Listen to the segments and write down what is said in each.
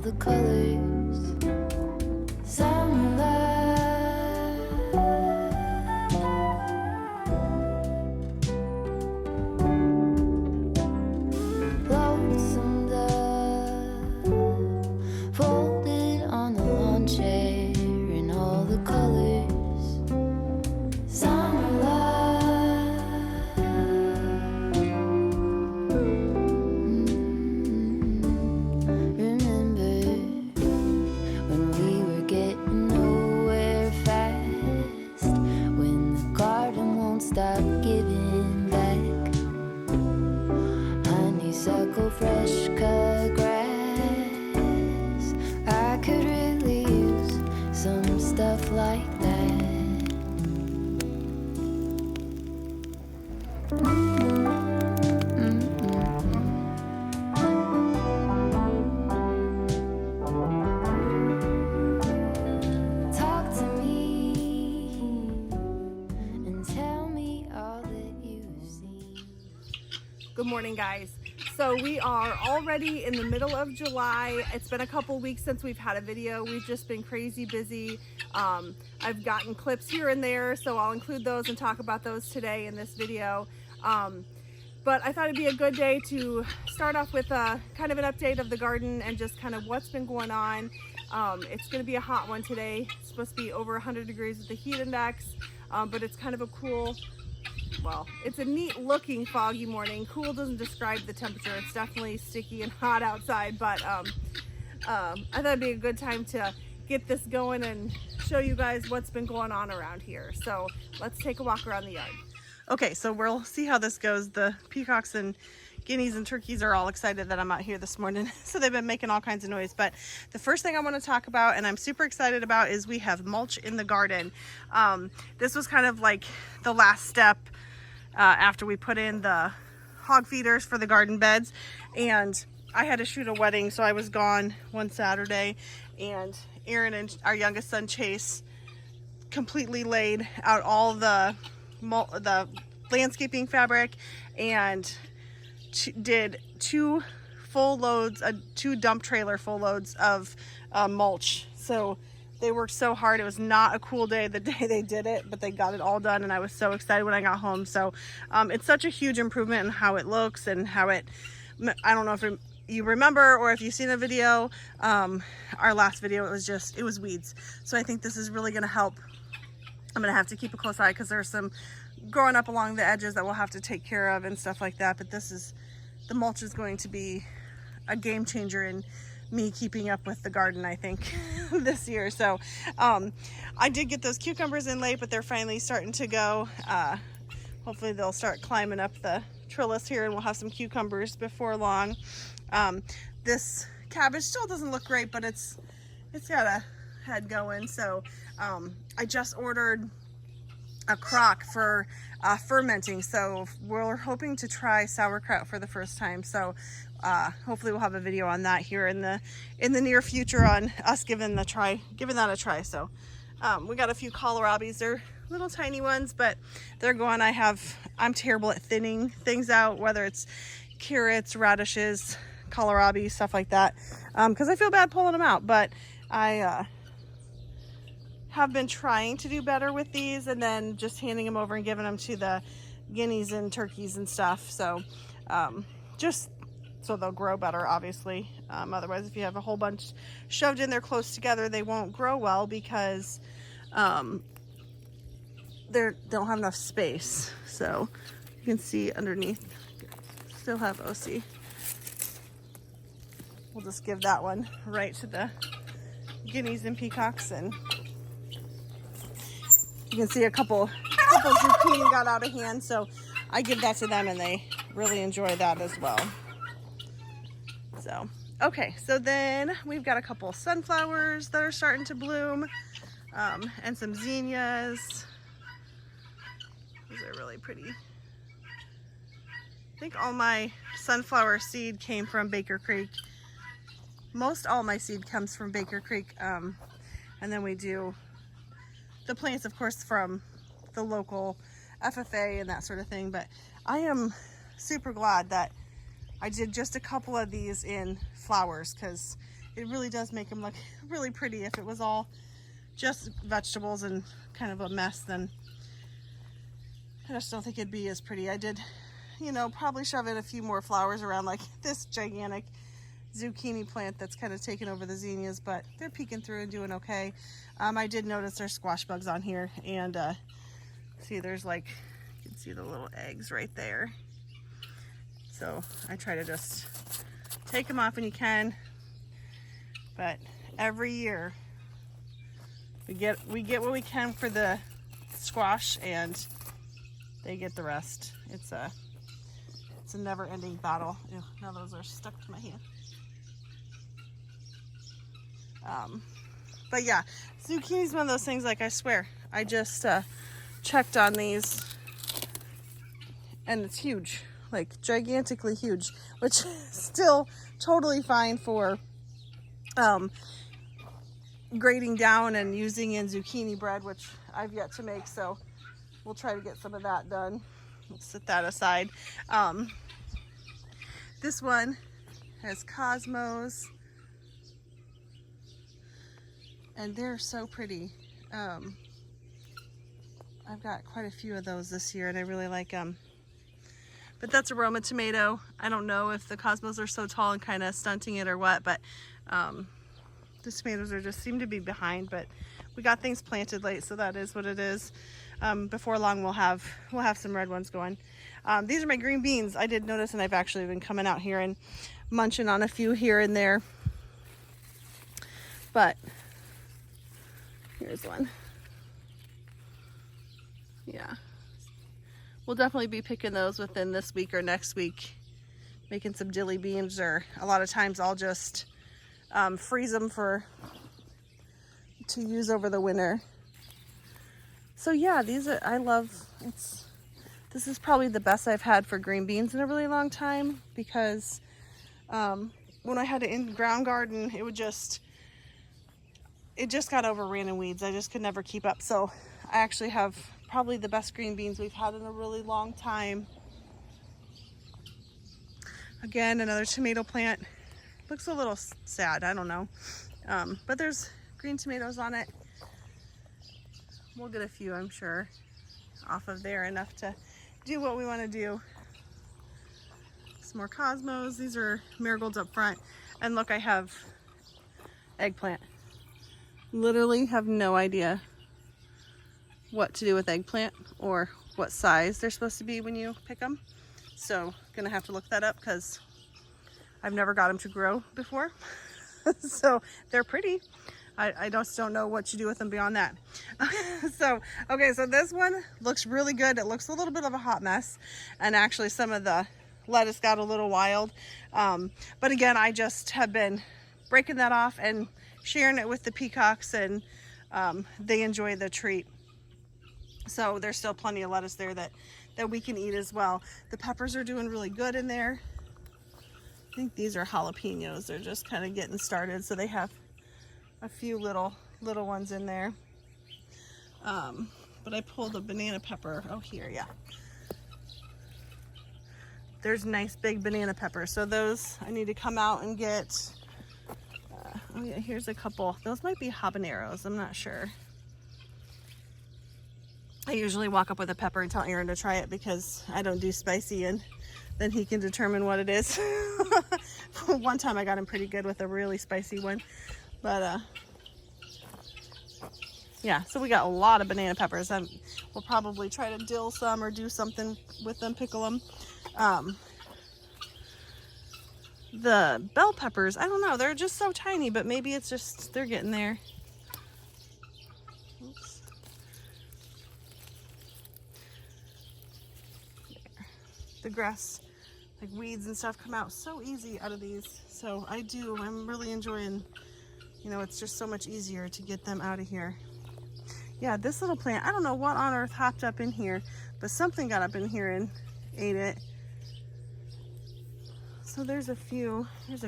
the colors. Summer love, lonesome dove, folded on the lawn chair in all the colors. Summer love, remember when we were getting nowhere fast, when the garden won't stop giving back honeysuckle, fresh cut grass. I could really use some stuff like that. Talk to me and tell me all that you've seen. Good morning, guys. So we are already in the middle of July. It's been a couple weeks since we've had a video. We've just been crazy busy. I've gotten clips here and there, so I'll include those and talk about those today in this video. But I thought it'd be a good day to start off with kind of an update of the garden and just kind of what's been going on. It's going to be a hot one today. It's supposed to be over 100 degrees with the heat index, but it's kind of a cool, well, it's a neat looking foggy morning. Cool doesn't describe the temperature. It's definitely sticky and hot outside, but I thought it'd be a good time to get this going and show you guys what's been going on around here. So let's take a walk around the yard. Okay, so we'll see how this goes. The peacocks and guineas and turkeys are all excited that I'm out here this morning. So they've been making all kinds of noise. But the first thing I want to talk about, and I'm super excited about, is we have mulch in the garden. This was kind of like the last step after we put in the hog feeders for the garden beds. And I had to shoot a wedding, so I was gone one Saturday. And Aaron and our youngest son, Chase, completely laid out all the landscaping fabric and did two dump trailer full loads of mulch. So they worked so hard. It was not a cool day the day they did it, but they got it all done, and I was so excited when I got home. So it's such a huge improvement in how it looks and how it, I don't know if you remember or if you've seen the video, our last video, it was weeds. So I think this is really going to help. I'm going to have to keep a close eye because there's some growing up along the edges that we'll have to take care of and stuff like that. But the mulch is going to be a game changer in me keeping up with the garden, I think, this year. So I did get those cucumbers in late, but they're finally starting to go. Hopefully they'll start climbing up the trellis here and we'll have some cucumbers before long. This cabbage still doesn't look great, but it's got a head going. So I just ordered a crock for fermenting, so we're hoping to try sauerkraut for the first time. So hopefully we'll have a video on that here in the near future on us giving that a try. So we got a few kohlrabies. They're little tiny ones, but they're going. I'm terrible at thinning things out, whether it's carrots, radishes, kohlrabi, stuff like that, because I feel bad pulling them out. But I have been trying to do better with these and then just handing them over and giving them to the guineas and turkeys and stuff. So just so they'll grow better, obviously. Otherwise, if you have a whole bunch shoved in there close together, they won't grow well because they don't have enough space. So you can see underneath, still have OC. We'll just give that one right to the guineas and peacocks, and you can see a couple zucchini got out of hand, so I give that to them and they really enjoy that as well. So okay, so then we've got a couple sunflowers that are starting to bloom, and some zinnias. These are really pretty. I think all my sunflower seed came from Baker Creek. Most all my seed comes from Baker Creek, and then we do the plants, of course, from the local FFA and that sort of thing. But I am super glad that I did just a couple of these in flowers, because it really does make them look really pretty. If it was all just vegetables and kind of a mess, then I just don't think it'd be as pretty. I did, you know, probably shove in a few more flowers around, like this gigantic zucchini plant that's kind of taken over the zinnias, but they're peeking through and doing okay. I did notice there's squash bugs on here, and see, there's like, you can see the little eggs right there. So I try to just take them off when you can, but every year we get what we can for the squash, and they get the rest. It's a never-ending battle. Ew, now those are stuck to my hand. But yeah, zucchini is one of those things, like, I swear, I just checked on these, and it's huge, like gigantically huge, which is still totally fine for grating down and using in zucchini bread, which I've yet to make, so we'll try to get some of that done. We'll set that aside. This one has cosmos, and they're so pretty. I've got quite a few of those this year, and I really like them. But that's a Roma tomato. I don't know if the cosmos are so tall and kind of stunting it or what, but the tomatoes are just seem to be behind. But we got things planted late, so that is what it is. Before long, we'll have some red ones going. These are my green beans. I did notice, and I've actually been coming out here and munching on a few here and there. But here's one. Yeah. We'll definitely be picking those within this week or next week, making some dilly beans, or a lot of times I'll just freeze them to use over the winter. So yeah, this is probably the best I've had for green beans in a really long time, because when I had an in-ground garden, it just got overran in weeds. I just could never keep up. So I actually have probably the best green beans we've had in a really long time. Again, another tomato plant. Looks a little sad, I don't know. But there's green tomatoes on it. We'll get a few, I'm sure, off of there, enough to do what we want to do. Some more cosmos. These are marigolds up front. And look, I have eggplant. Literally have no idea what to do with eggplant or what size they're supposed to be when you pick them. So gonna have to look that up, because I've never got them to grow before. So they're pretty. I just don't know what you do with them beyond that. So, okay, so this one looks really good. It looks a little bit of a hot mess, and actually some of the lettuce got a little wild. But again, I just have been breaking that off and sharing it with the peacocks, and they enjoy the treat. So there's still plenty of lettuce there that we can eat as well. The peppers are doing really good in there. I think these are jalapenos. They're just kind of getting started, so they have a few little ones in there. But I pulled a banana pepper. Oh, here, yeah. There's nice big banana peppers. So those I need to come out and get. Oh yeah, here's a couple. Those might be habaneros. I'm not sure. I usually walk up with a pepper and tell Aaron to try it, because I don't do spicy, and then he can determine what it is. One time I got him pretty good with a really spicy one. But yeah, so we got a lot of banana peppers. We'll probably try to dill some or do something with them, pickle them. The bell peppers, I don't know, they're just so tiny, but maybe it's just they're getting there. Oops. There. The grass, like weeds and stuff, come out so easy out of these. So I'm really enjoying, you know, it's just so much easier to get them out of here. Yeah, this little plant, I don't know what on earth hopped up in here, but something got up in here and ate it. So there's a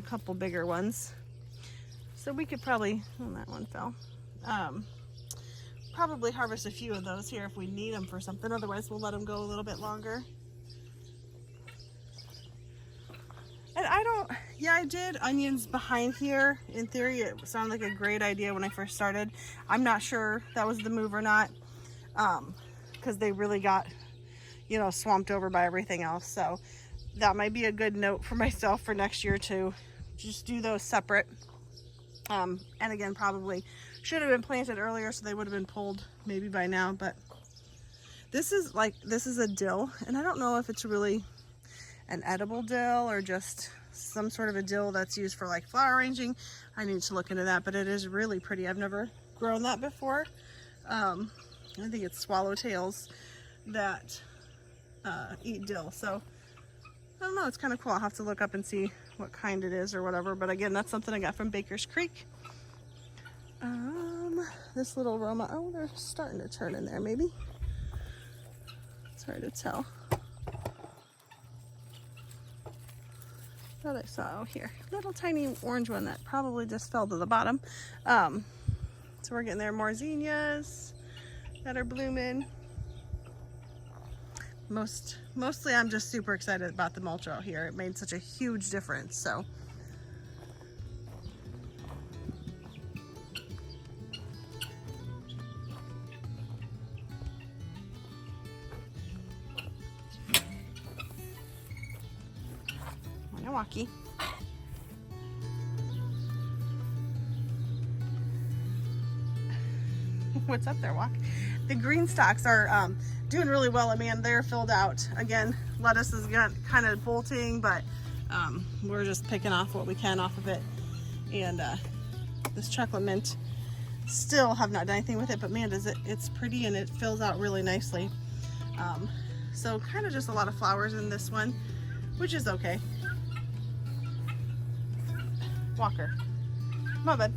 couple bigger ones. So we could probably, oh, that one fell. Probably harvest a few of those here if we need them for something. Otherwise, we'll let them go a little bit longer. And Yeah, I did onions behind here. In theory, it sounded like a great idea when I first started. I'm not sure that was the move or not, because they really got, you know, swamped over by everything else. So that might be a good note for myself for next year to just do those separate. And again, probably should have been planted earlier so they would have been pulled maybe by now. But this is a dill, and I don't know if it's really an edible dill or just some sort of a dill that's used for like flower arranging. I need to look into that, but it is really pretty. I've never grown that before. I think it's swallowtails that eat dill. So I don't know, it's kind of cool. I'll have to look up and see what kind it is or whatever. But again, that's something I got from Baker's Creek. This little Roma, oh, they're starting to turn in there maybe. It's hard to tell. Thought I saw, oh here, little tiny orange one that probably just fell to the bottom. So we're getting there. More zinnias that are blooming. Mostly I'm just super excited about the mulch out here. It made such a huge difference. So walkie. What's up there, Walk? The green stalks are doing really well. I mean, they're filled out. Again, lettuce is kind of bolting, but we're just picking off what we can off of it. And this chocolate mint, still have not done anything with it, but man, it's pretty and it fills out really nicely. So kind of just a lot of flowers in this one, which is okay. Walker, come on, bud.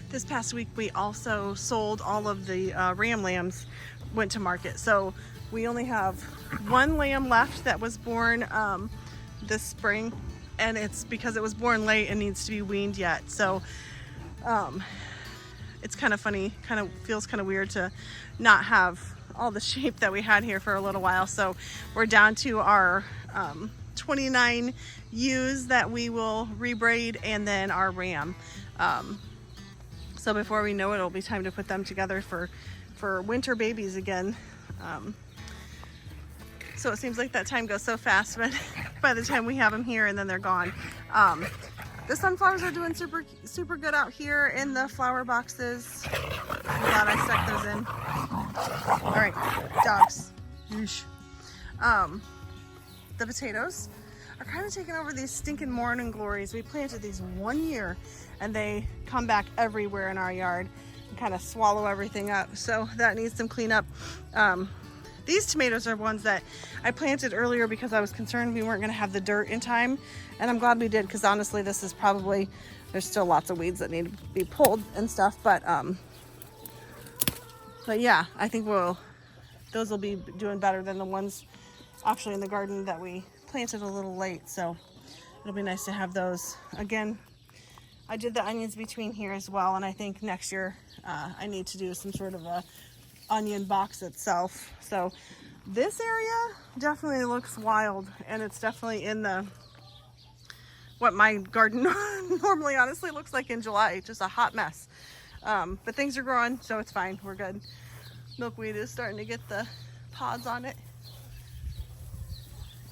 This past week we also sold all of the ram lambs, went to market. So we only have one lamb left that was born this spring, and it's because it was born late and needs to be weaned yet. So it's kind of funny, kind of feels kind of weird to not have all the sheep that we had here for a little while. So we're down to our 29 ewes that we will rebraid, and then our ram. So before we know it, it'll be time to put them together for winter babies again. So it seems like that time goes so fast, but by the time we have them here and then they're gone. The sunflowers are doing super good out here in the flower boxes. I'm glad I stuck those in. All right, dogs. Yeesh. The potatoes are kind of taking over these stinking morning glories. We planted these 1 year and they come back everywhere in our yard and kind of swallow everything up. So that needs some cleanup. These tomatoes are ones that I planted earlier because I was concerned we weren't going to have the dirt in time. And I'm glad we did, because honestly, this is probably, there's still lots of weeds that need to be pulled and stuff. But yeah, I think those will be doing better than the ones actually in the garden that we planted a little late. So it'll be nice to have those. Again, I did the onions between here as well. And I think next year I need to do some sort of a onion box itself. So this area definitely looks wild, and it's definitely in what my garden normally honestly looks like in July, just a hot mess. But things are growing, so it's fine. We're good. Milkweed is starting to get the pods on it.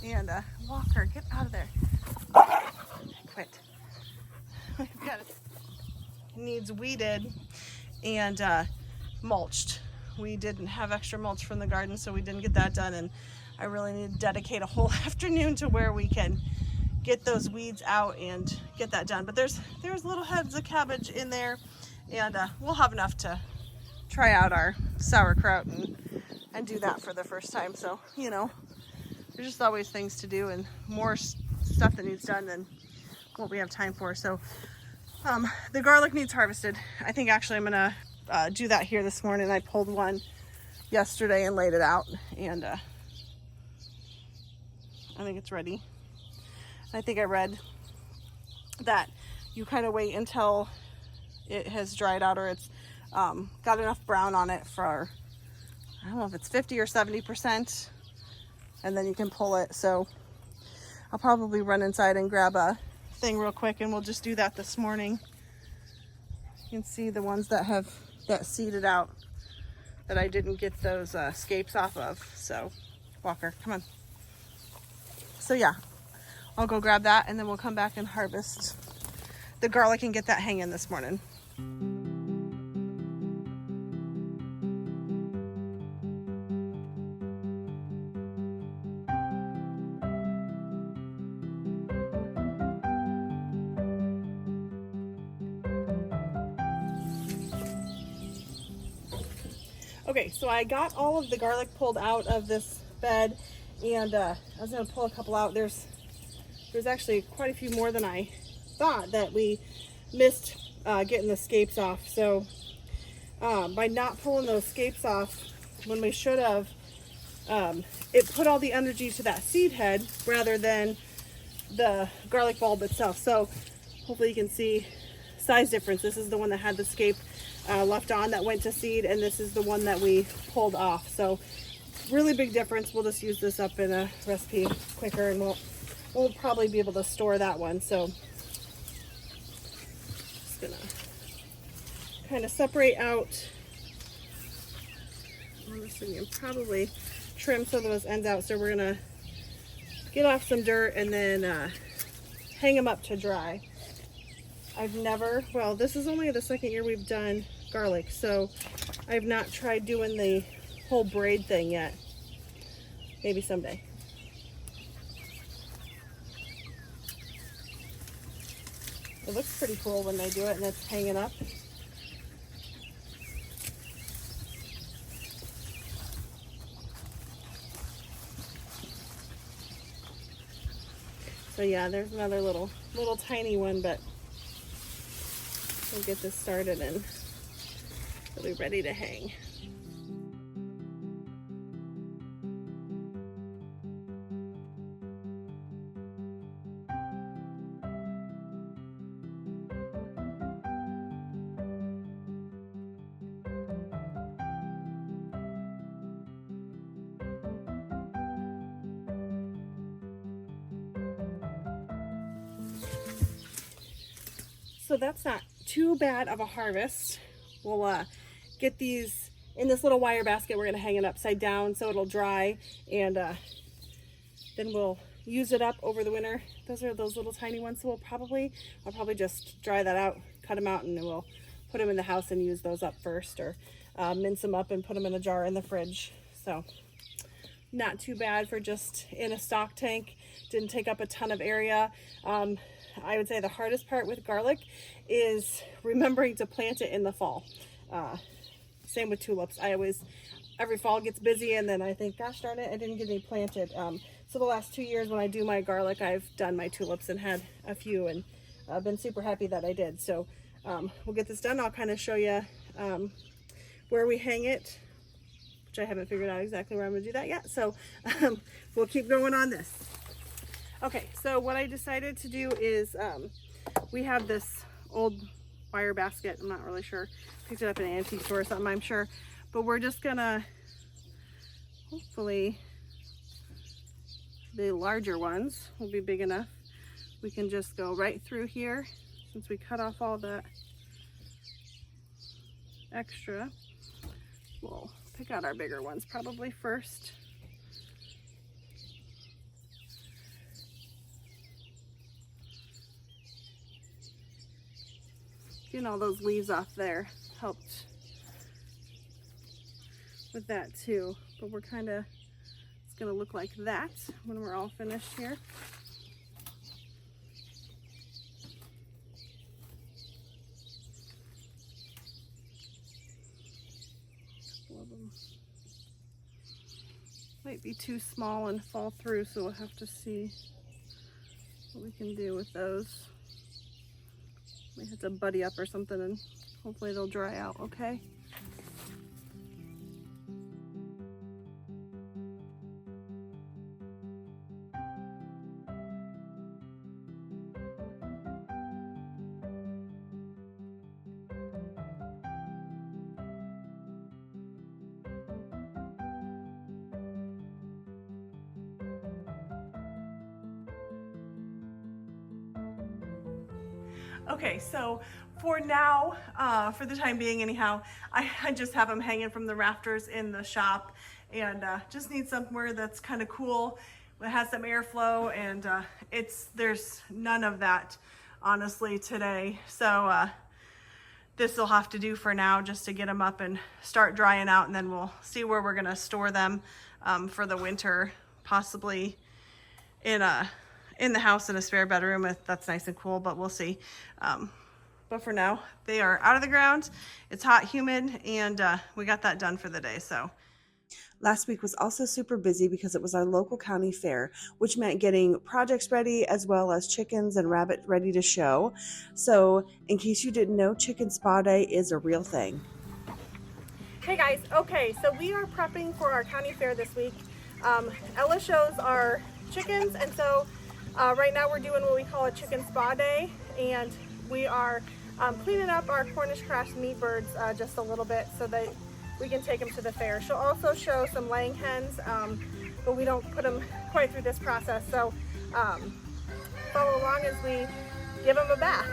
And Walker, get out of there. Quit. It needs weeded and mulched. We didn't have extra mulch from the garden, so we didn't get that done, and I really need to dedicate a whole afternoon to where we can get those weeds out and get that done. But there's little heads of cabbage in there, and we'll have enough to try out our sauerkraut and do that for the first time. So, you know, there's just always things to do and more stuff that needs done than what we have time for. So the garlic needs harvested. I think actually I'm gonna do that here this morning. I pulled one yesterday and laid it out, and I think it's ready. I think I read that you kind of wait until it has dried out, or it's got enough brown on it for, I don't know if it's 50 or 70%. and then you can pull it. So I'll probably run inside and grab a thing real quick, and we'll just do that this morning. You can see the ones that seeded out that I didn't get those scapes off of. So Walker, come on. So yeah, I'll go grab that, and then we'll come back and harvest the garlic and get that hanging this morning. Okay, so I got all of the garlic pulled out of this bed, and I was gonna pull a couple out. There's actually quite a few more than I thought that we missed getting the scapes off. So by not pulling those scapes off when we should have, it put all the energy to that seed head rather than the garlic bulb itself. So hopefully you can see size difference. This is the one that had the scape left on that went to seed, and this is the one that we pulled off. So really big difference. We'll just use this up in a recipe quicker, and we'll probably be able to store that one. So just gonna kind of separate out on this thing and probably trim some of those ends out. So we're gonna get off some dirt and then hang them up to dry. Well, this is only the second year we've done garlic, so I've not tried doing the whole braid thing yet. Maybe someday. It looks pretty cool when they do it and it's hanging up. So yeah, there's another little tiny one, but we'll get this started and it'll be ready to hang. So that's not too bad of a harvest. We'll get these in this little wire basket. We're gonna hang it upside down so it'll dry, and then we'll use it up over the winter. Those are those little tiny ones, so I'll probably just dry that out, cut them out, and then we'll put them in the house and use those up first, or mince them up and put them in a jar in the fridge. So not too bad for just in a stock tank. Didn't take up a ton of area. I would say the hardest part with garlic is remembering to plant it in the fall. Same with tulips. Every fall gets busy, and then I think, gosh darn it, I didn't get any planted. So the last 2 years when I do my garlic, I've done my tulips and had a few, and I've been super happy that I did. So we'll get this done. I'll kind of show you where we hang it, which I haven't figured out exactly where I'm gonna do that yet. So we'll keep going on this. Okay, so what I decided to do is we have this old wire basket. I'm not really sure. Picked it up in an antique store or something, I'm sure. But we're just gonna, hopefully, the larger ones will be big enough. We can just go right through here since we cut off all that extra. We'll pick out our bigger ones probably first. Getting all those leaves off there helped with that too, but it's gonna look like that when we're all finished here. Couple of them might be too small and fall through, so we'll have to see what we can do with those. We have to buddy up or something, and hopefully they'll dry out okay. Okay, so for now, for the time being anyhow, I just have them hanging from the rafters in the shop, and just need somewhere that's kind of cool. It has some airflow, and there's none of that honestly today. So this will have to do for now just to get them up and start drying out, and then we'll see where we're gonna store them for the winter, possibly in the house in a spare bedroom if that's nice and cool, but we'll see. But for now, they are out of the ground. It's hot, humid, and we got that done for the day. So last week was also super busy because it was our local county fair, which meant getting projects ready as well as chickens and rabbit ready to show. So in case you didn't know, Chicken Spa Day is a real thing. hey guys, okay, so we are prepping for our county fair this week. Ella shows our chickens, and so right now we're doing what we call a chicken spa day, and we are cleaning up our Cornish craft meat birds just a little bit so that we can take them to the fair. She'll also show some laying hens, but we don't put them quite through this process, so follow along as we give them a bath.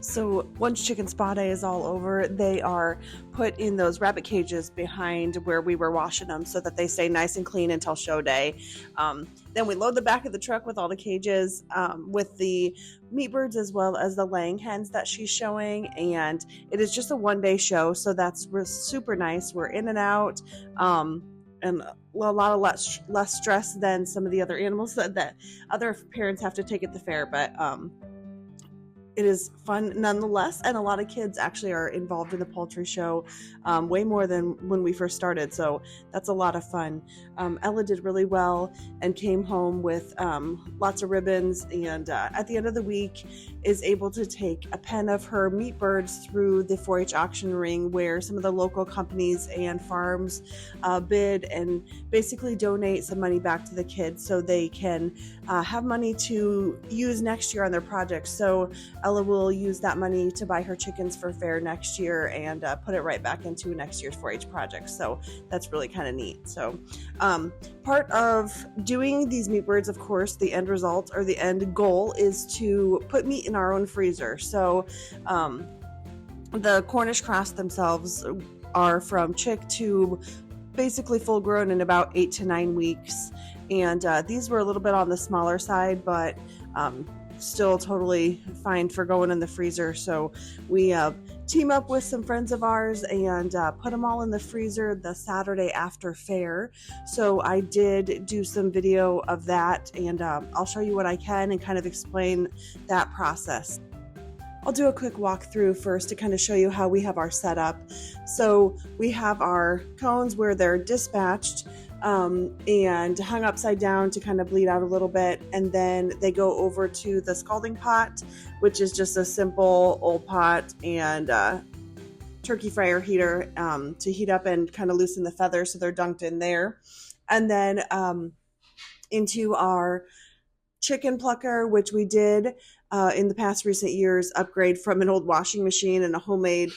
So once Chicken Spa Day is all over, they are put in those rabbit cages behind where we were washing them so that they stay nice and clean until show day. Then we load the back of the truck with all the cages with the meat birds as well as the laying hens that she's showing. And it is just a one-day show, so that's super nice. We're in and out. And a lot of less stress than some of the other animals that other parents have to take at the fair. But it is fun nonetheless, and a lot of kids actually are involved in the poultry show, way more than when we first started, so that's a lot of fun. Ella did really well and came home with lots of ribbons, and at the end of the week is able to take a pen of her meat birds through the 4-H auction ring, where some of the local companies and farms bid and basically donate some money back to the kids so they can have money to use next year on their projects. So Ella will use that money to buy her chickens for fair next year and put it right back into next year's 4-H project. So that's really kind of neat. So part of doing these meat birds, of course, the end result or the end goal is to put meat in our own freezer. So the Cornish crafts themselves are from chick to basically full grown in about 8 to 9 weeks. And these were a little bit on the smaller side, but still totally fine for going in the freezer. So we team up with some friends of ours and put them all in the freezer the Saturday after fair. So I did do some video of that, and I'll show you what I can and kind of explain that process. I'll do a quick walkthrough first to kind of show you how we have our setup. So we have our cones where they're dispatched and hung upside down to kind of bleed out a little bit, and then they go over to the scalding pot, which is just a simple old pot and turkey fryer heater to heat up and kind of loosen the feathers, so they're dunked in there. And then into our chicken plucker, which we did in the past recent years upgrade from an old washing machine and a homemade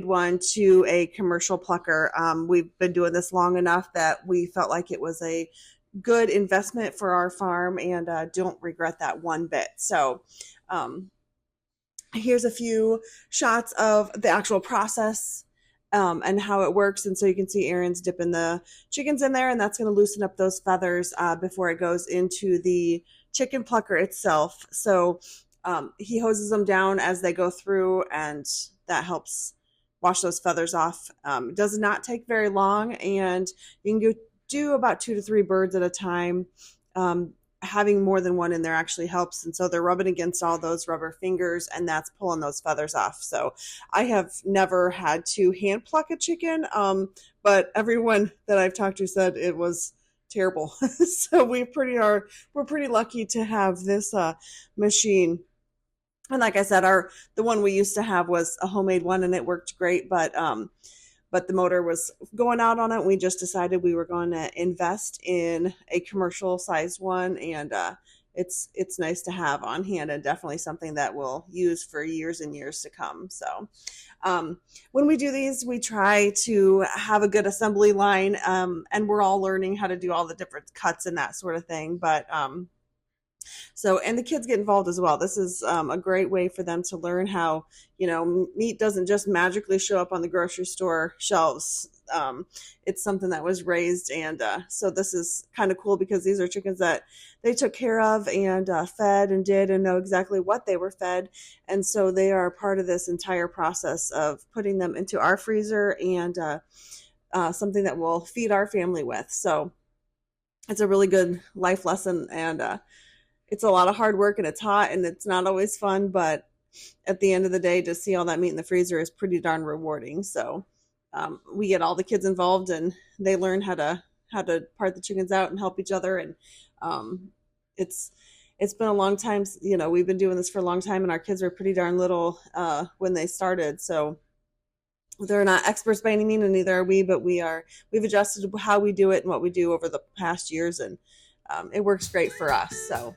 one to a commercial plucker. We've been doing this long enough that we felt like it was a good investment for our farm, and don't regret that one bit. So here's a few shots of the actual process and how it works. And so you can see Aaron's dipping the chickens in there, and that's going to loosen up those feathers before it goes into the chicken plucker itself. So he hoses them down as they go through, and that helps wash those feathers off. It does not take very long, and you can do about 2 to 3 birds at a time. Having more than one in there actually helps, and so they're rubbing against all those rubber fingers, and that's pulling those feathers off. So I have never had to hand pluck a chicken, but everyone that I've talked to said it was terrible. So we're pretty lucky to have this machine. And like I said, the one we used to have was a homemade one, and it worked great, but the motor was going out on it. We just decided we were going to invest in a commercial sized one, and it's nice to have on hand, and definitely something that we'll use for years and years to come. So when we do these, we try to have a good assembly line, and we're all learning how to do all the different cuts and that sort of thing. But and the kids get involved as well. This is a great way for them to learn how, meat doesn't just magically show up on the grocery store shelves. It's something that was raised, and so this is kind of cool because these are chickens that they took care of and fed and did and know exactly what they were fed. And so they are part of this entire process of putting them into our freezer and something that we'll feed our family with. So it's a really good life lesson, and it's a lot of hard work, and it's hot, and it's not always fun, but at the end of the day, to see all that meat in the freezer is pretty darn rewarding. So we get all the kids involved, and they learn how to part the chickens out and help each other. And it's been a long time. We've been doing this for a long time, and our kids were pretty darn little when they started. So they're not experts by any means, and neither are we, but we've adjusted how we do it and what we do over the past years, and it works great for us. So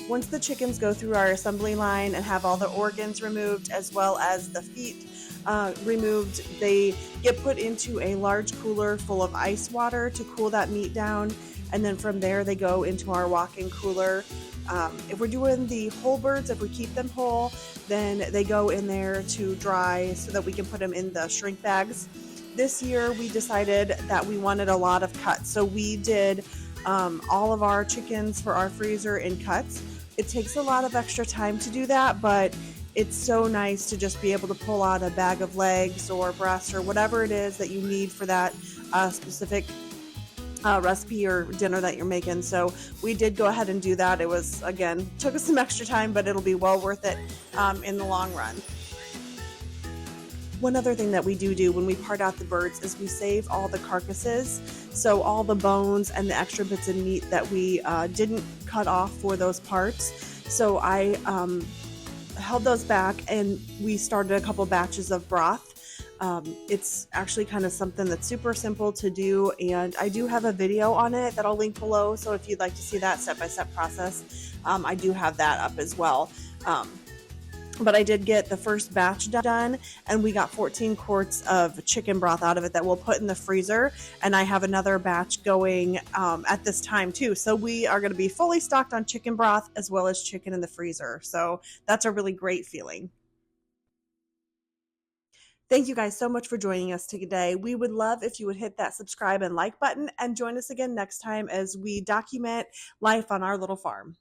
once the chickens go through our assembly line and have all the organs removed as well as the feet removed, they get put into a large cooler full of ice water to cool that meat down, and then from there they go into our walk-in cooler. If we're doing the whole birds, if we keep them whole, then they go in there to dry so that we can put them in the shrink bags. This year we decided that we wanted a lot of cuts, so we did all of our chickens for our freezer in cuts. It takes a lot of extra time to do that, but it's so nice to just be able to pull out a bag of legs or breasts or whatever it is that you need for that specific recipe or dinner that you're making. So we did go ahead and do that. It was, again, took us some extra time, but it'll be well worth it in the long run. One other thing that we do when we part out the birds is we save all the carcasses, so all the bones and the extra bits of meat that we didn't cut off for those parts. So I held those back, and we started a couple batches of broth. It's actually kind of something that's super simple to do, and I do have a video on it that I'll link below, so if you'd like to see that step-by-step process, I do have that up as well. But I did get the first batch done, and we got 14 quarts of chicken broth out of it that we'll put in the freezer, and I have another batch going at this time too. So we are going to be fully stocked on chicken broth as well as chicken in the freezer. So that's a really great feeling. Thank you guys so much for joining us today. We would love if you would hit that subscribe and like button, and join us again next time as we document life on our little farm.